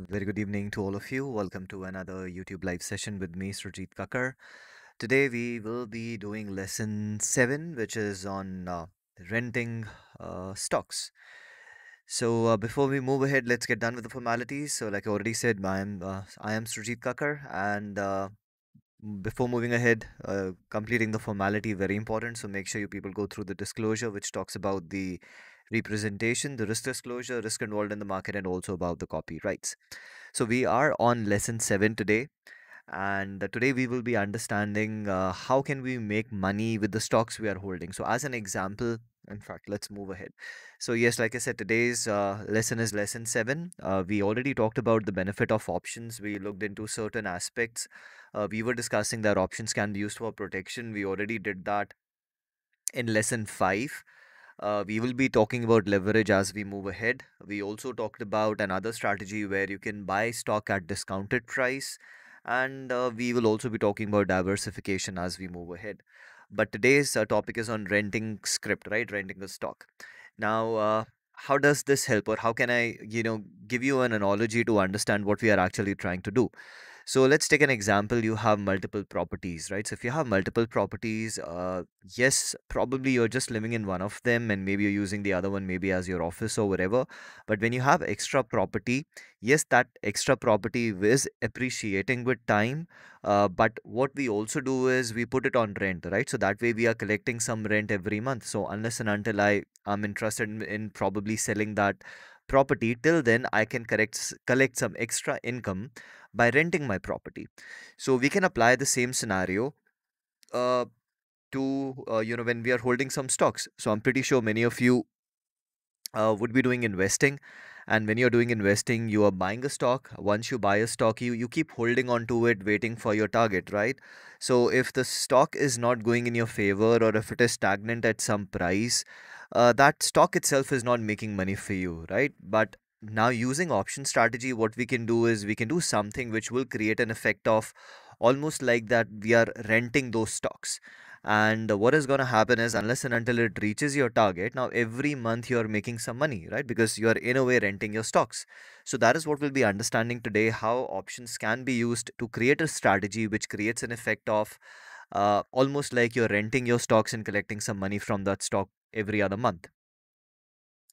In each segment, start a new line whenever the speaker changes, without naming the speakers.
very good evening to all of you. Welcome to another YouTube live session with me, Srijit Kakkar. Today we will be doing lesson 7, which is on renting stocks. So before we move ahead, let's get done with the formalities. So, like I already said, I am Srijit Kakkar, and before moving ahead, completing the formality very important. So make sure you people go through the disclosure, which talks about the representation, the risk disclosure, risk involved in the market, and also about the copyrights. So we are on lesson 7 today, and today we will be understanding how can we make money with the stocks we are holding. So as an example, in fact, let's move ahead. So yes, like I said, today's lesson is lesson 7. We already talked about the benefit of options. We looked into certain aspects. We were discussing that options can be used for protection. We already did that in lesson 5. We will be talking about leverage as we move ahead. We also talked about another strategy where you can buy stock at discounted price, and we will also be talking about diversification as we move ahead. But today's topic is on renting script, right? Renting a stock. Now, how does this help, or how can I, give you an analogy to understand what we are actually trying to do? So let's take an example. You have multiple properties, right? So if you have multiple properties, yes, probably you're just living in one of them and maybe you're using the other one maybe as your office or whatever. But when you have extra property, yes, that extra property is appreciating with time. But what we also do is we put it on rent, right? So that way we are collecting some rent every month. So unless and until I'm interested in probably selling that property, till then I can collect some extra income by renting my property. So we can apply the same scenario uh, to when we are holding some stocks. So I'm pretty sure many of you would be doing investing. And when you're doing investing, you are buying a stock. Once you buy a stock, you keep holding on to it, waiting for your target, right? So if the stock is not going in your favor, or if it is stagnant at some price, that stock itself is not making money for you, right? But now using option strategy, what we can do is we can do something which will create an effect of almost like that we are renting those stocks. And what is going to happen is, unless and until it reaches your target, now every month you are making some money, right? Because you are in a way renting your stocks. So that is what we'll be understanding today, how options can be used to create a strategy which creates an effect of almost like you're renting your stocks and collecting some money from that stock every other month.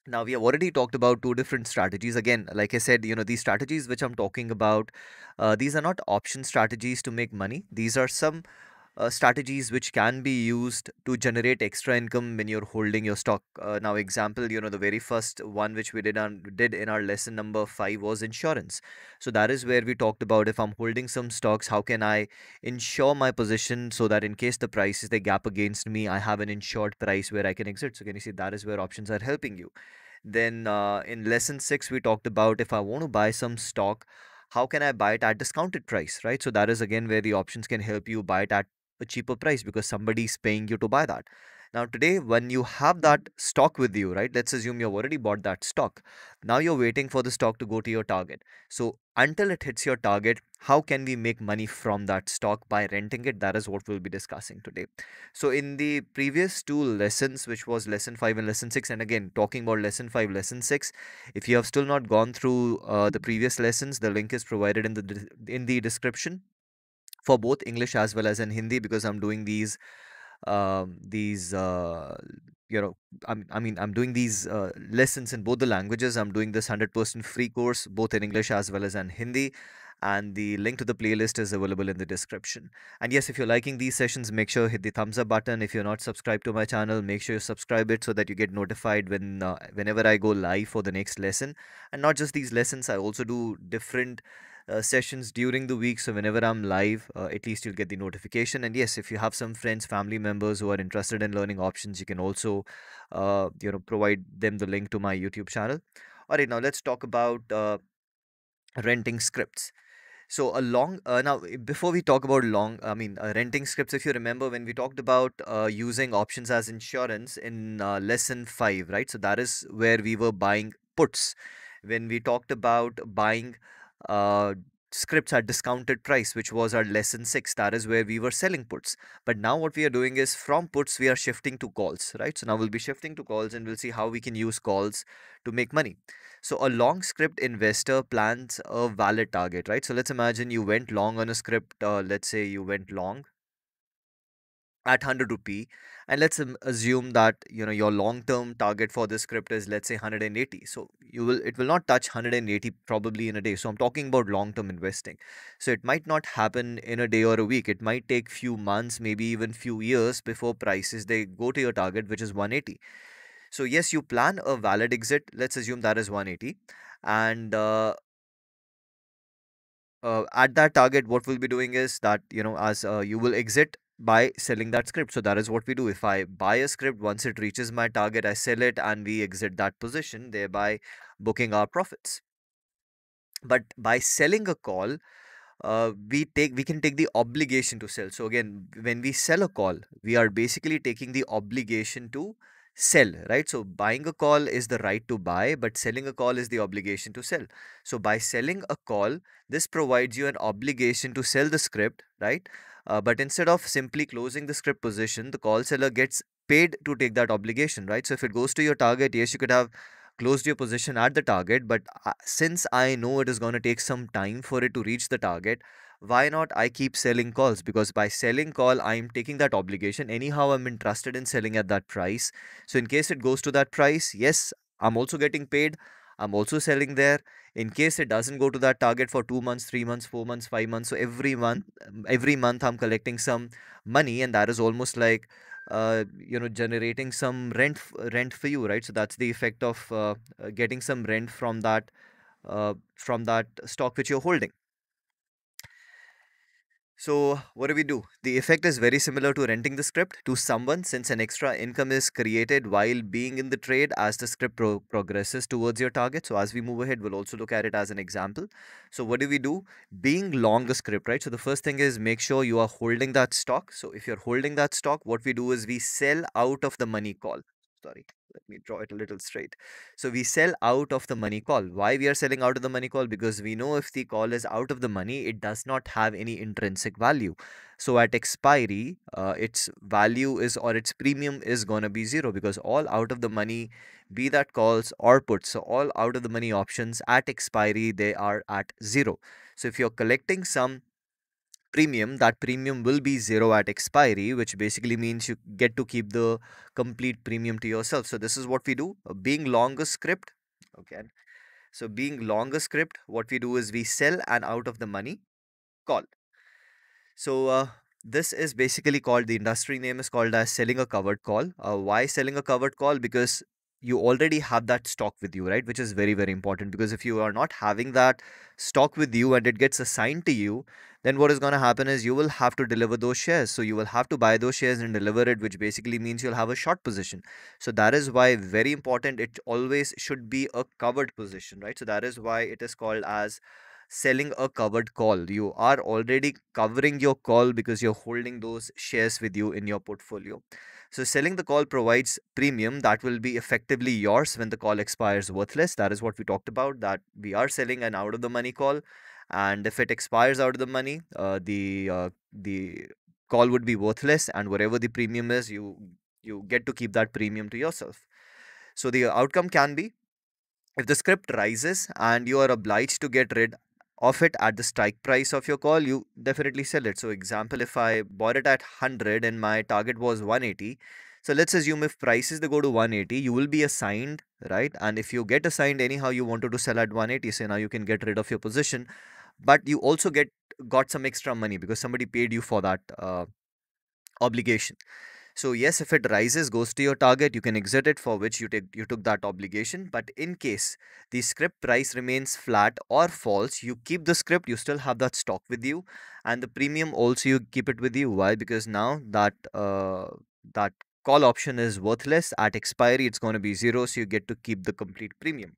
Now, we have already talked about two different strategies. Again, like I said, these strategies which I'm talking about, these are not option strategies to make money. These are some strategies which can be used to generate extra income when you're holding your stock. Now, example, the very first one which we did in our lesson number 5 was insurance. So that is where we talked about, if I'm holding some stocks, how can I insure my position so that in case the prices they gap against me, I have an insured price where I can exit. So can you see that is where options are helping you. Then in lesson 6, we talked about, if I want to buy some stock, how can I buy it at discounted price, right? So that is again where the options can help you buy it at a cheaper price because somebody is paying you to buy that. Now, today, when you have that stock with you, right? Let's assume you've already bought that stock. Now you're waiting for the stock to go to your target. So until it hits your target, how can we make money from that stock by renting it? That is what we'll be discussing today. So in the previous two lessons, which was lesson 5 and lesson 6, and again talking about lesson 5, lesson 6, if you have still not gone through the previous lessons, the link is provided in the description for both English as well as in Hindi, because I'm doing these you know I'm doing these lessons in both the languages. I'm doing this 100% free course both in English as well as in Hindi, and the link to the playlist is available in the description. And yes, if you're liking these sessions, make sure hit the thumbs up button. If you're not subscribed to my channel, make sure you subscribe it so that you get notified whenever I go live for the next lesson. And not just these lessons, I also do different sessions during the week. So whenever I'm live, at least you'll get the notification. And yes, if you have some friends, family members who are interested in learning options, you can also, provide them the link to my YouTube channel. All right, now let's talk about renting scripts. So before we talk about renting scripts, if you remember when we talked about using options as insurance in lesson 5, right? So that is where we were buying puts. When we talked about buying scripts at discounted price, which was our lesson 6. That is where we were selling puts. But now what we are doing is from puts we are shifting to calls, right? So now we'll be shifting to calls and we'll see how we can use calls to make money. So a long script investor plans a valid target, right? So let's imagine you went long on a script. Let's say you went long at 100 rupee, and let's assume that your long term target for this script is, let's say, 180. So it will not touch 180 probably in a day. So I'm talking about long term investing. So it might not happen in a day or a week. It might take few months, maybe even few years before prices they go to your target, which is 180. So yes, you plan a valid exit, let's assume that is 180. And at that target, what we'll be doing is that, as you will exit by selling that script. So that is what we do. If I buy a script, once it reaches my target, I sell it and we exit that position, thereby booking our profits. But by selling a call, we can take the obligation to sell. So again, when we sell a call, we are basically taking the obligation to sell, right? So buying a call is the right to buy, but selling a call is the obligation to sell. So by selling a call, this provides you an obligation to sell the script, right? But instead of simply closing the script position, the call seller gets paid to take that obligation, right? So if it goes to your target, yes, you could have closed your position at the target, but since I know it is going to take some time for it to reach the target, why not I keep selling calls? Because by selling call, I'm taking that obligation. Anyhow, I'm interested in selling at that price. So in case it goes to that price, yes, I'm also getting paid. I'm also selling there. In case it doesn't go to that target for 2 months, 3 months, 4 months, 5 months, so every month I'm collecting some money, and that is almost like generating some rent for you, right? So that's the effect of getting some rent from that stock which you're holding. So, what do we do? The effect is very similar to renting the script to someone, since an extra income is created while being in the trade as the script progresses towards your target. So, as we move ahead, we'll also look at it as an example. So, what do we do? Being long the script, right? So, the first thing is make sure you are holding that stock. So, if you're holding that stock, what we do is we sell out of the money call. Sorry, let me draw it a little straight. So we sell out of the money call. Why we are selling out of the money call? Because we know if the call is out of the money, it does not have any intrinsic value. So at expiry, its value is, or its premium is going to be zero, because all out of the money, be that calls or puts, so all out of the money options at expiry, they are at zero. So if you're collecting some premium, that premium will be zero at expiry, which basically means you get to keep the complete premium to yourself. So this is what we do. Being long a script, okay. So being long a script, what we do is we sell an out of the money call. So this is basically called, the industry name is called as selling a covered call. Why selling a covered call? Because you already have that stock with you, right? Which is very, very important, because if you are not having that stock with you and it gets assigned to you, then what is going to happen is you will have to deliver those shares. So you will have to buy those shares and deliver it, which basically means you'll have a short position. So that is why very important, it always should be a covered position, right? So that is why it is called as selling a covered call. You are already covering your call because you're holding those shares with you in your portfolio. So selling the call provides premium that will be effectively yours when the call expires worthless. That is what we talked about, that we are selling an out of the money call, and if it expires out of the money, the call would be worthless, and whatever the premium is, you get to keep that premium to yourself. So the outcome can be, if the script rises and you are obliged to get rid of it at the strike price of your call, you definitely sell it. So, example, if I bought it at 100 and my target was 180, so let's assume if prices they go to 180, you will be assigned, right? And if you get assigned anyhow, you wanted to sell at 180, so now you can get rid of your position, but you also got some extra money because somebody paid you for that obligation. So yes, if it rises, goes to your target, you can exit it, for which you took that obligation. But in case the script price remains flat or false, you keep the script, you still have that stock with you, and the premium also you keep it with you. Why? Because now that call option is worthless. At expiry, it's going to be zero, so you get to keep the complete premium.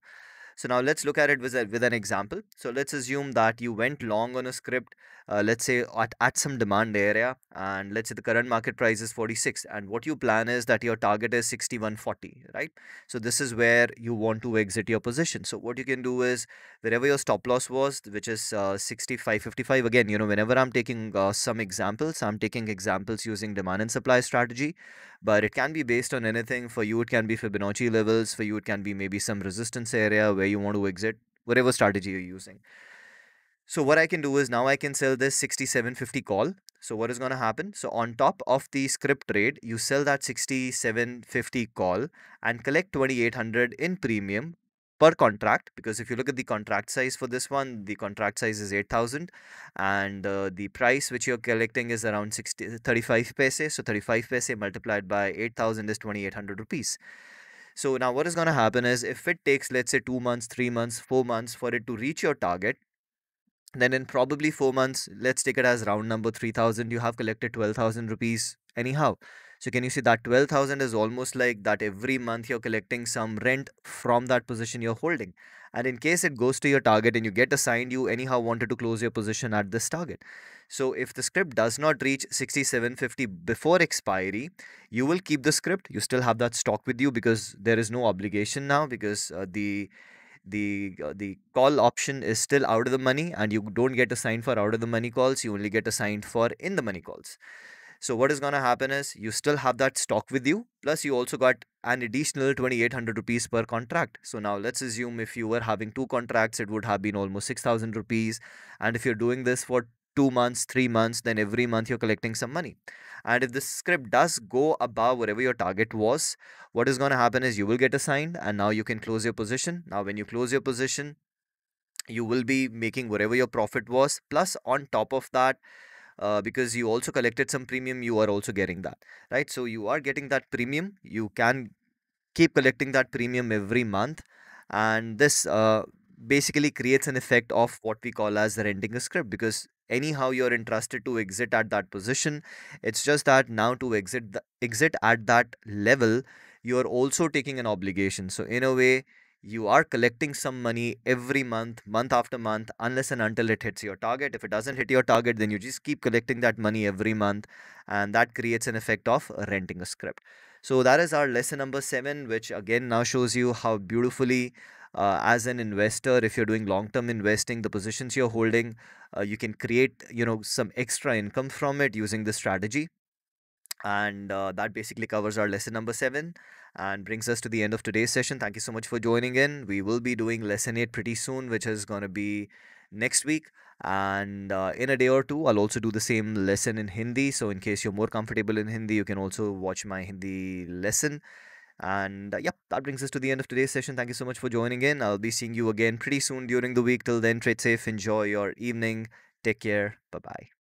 So now let's look at it with an example. So let's assume that you went long on a script, let's say at some demand area, and let's say the current market price is 46, and what you plan is that your target is 61.40, right? So this is where you want to exit your position. So what you can do is wherever your stop loss was, which is 65.55. Again, whenever I'm taking some examples, I'm taking examples using demand and supply strategy, but it can be based on anything. For you, it can be Fibonacci levels. For you, it can be maybe some resistance area where you want to exit, whatever strategy you're using. So what I can do is now I can sell this 67.50 call. So what is going to happen? So on top of the script trade, you sell that 67.50 call and collect 2,800 in premium per contract, because if you look at the contract size for this one, the contract size is 8,000, and the price which you're collecting is around 35 paise. So 35 paise multiplied by 8,000 is 2,800 rupees. So now what is going to happen is if it takes, let's say, 2 months, 3 months, 4 months for it to reach your target, then in probably 4 months, let's take it as round number 3,000, you have collected 12,000 rupees anyhow. So can you see that 12,000 is almost like that every month you're collecting some rent from that position you're holding. And in case it goes to your target and you get assigned, you anyhow wanted to close your position at this target. So if the script does not reach 67.50 before expiry, you will keep the script. You still have that stock with you because there is no obligation now, because the call option is still out of the money, and you don't get assigned for out of the money calls, you only get assigned for in the money calls. So what is going to happen is you still have that stock with you, plus you also got an additional 2,800 rupees per contract. So now let's assume if you were having two contracts, it would have been almost 6,000 rupees. And if you're doing this for 2 months, 3 months, then every month you're collecting some money. And if the script does go above whatever your target was, what is going to happen is you will get assigned, and now you can close your position. Now when you close your position, you will be making whatever your profit was, plus on top of that, because you also collected some premium, you are also getting that, right? So you are getting that premium. You can keep collecting that premium every month, and this basically creates an effect of what we call as renting a script, because anyhow you're interested to exit at that position. It's just that now to exit at that level, you're also taking an obligation. So in a way, you are collecting some money every month, month after month, unless and until it hits your target. If it doesn't hit your target, then you just keep collecting that money every month, and that creates an effect of renting a script. So that is our lesson number 7, which again now shows you how beautifully, as an investor, if you're doing long-term investing, the positions you're holding, you can create, some extra income from it using this strategy. And that basically covers our lesson number 7 and brings us to the end of today's session. Thank you so much for joining in. We will be doing lesson 8 pretty soon, which is going to be next week. And in a day or two, I'll also do the same lesson in Hindi. So, in case you're more comfortable in Hindi, you can also watch my Hindi lesson. And yeah, that brings us to the end of today's session. Thank you so much for joining in. I'll be seeing you again pretty soon during the week. Till then, trade safe, enjoy your evening. Take care. Bye bye.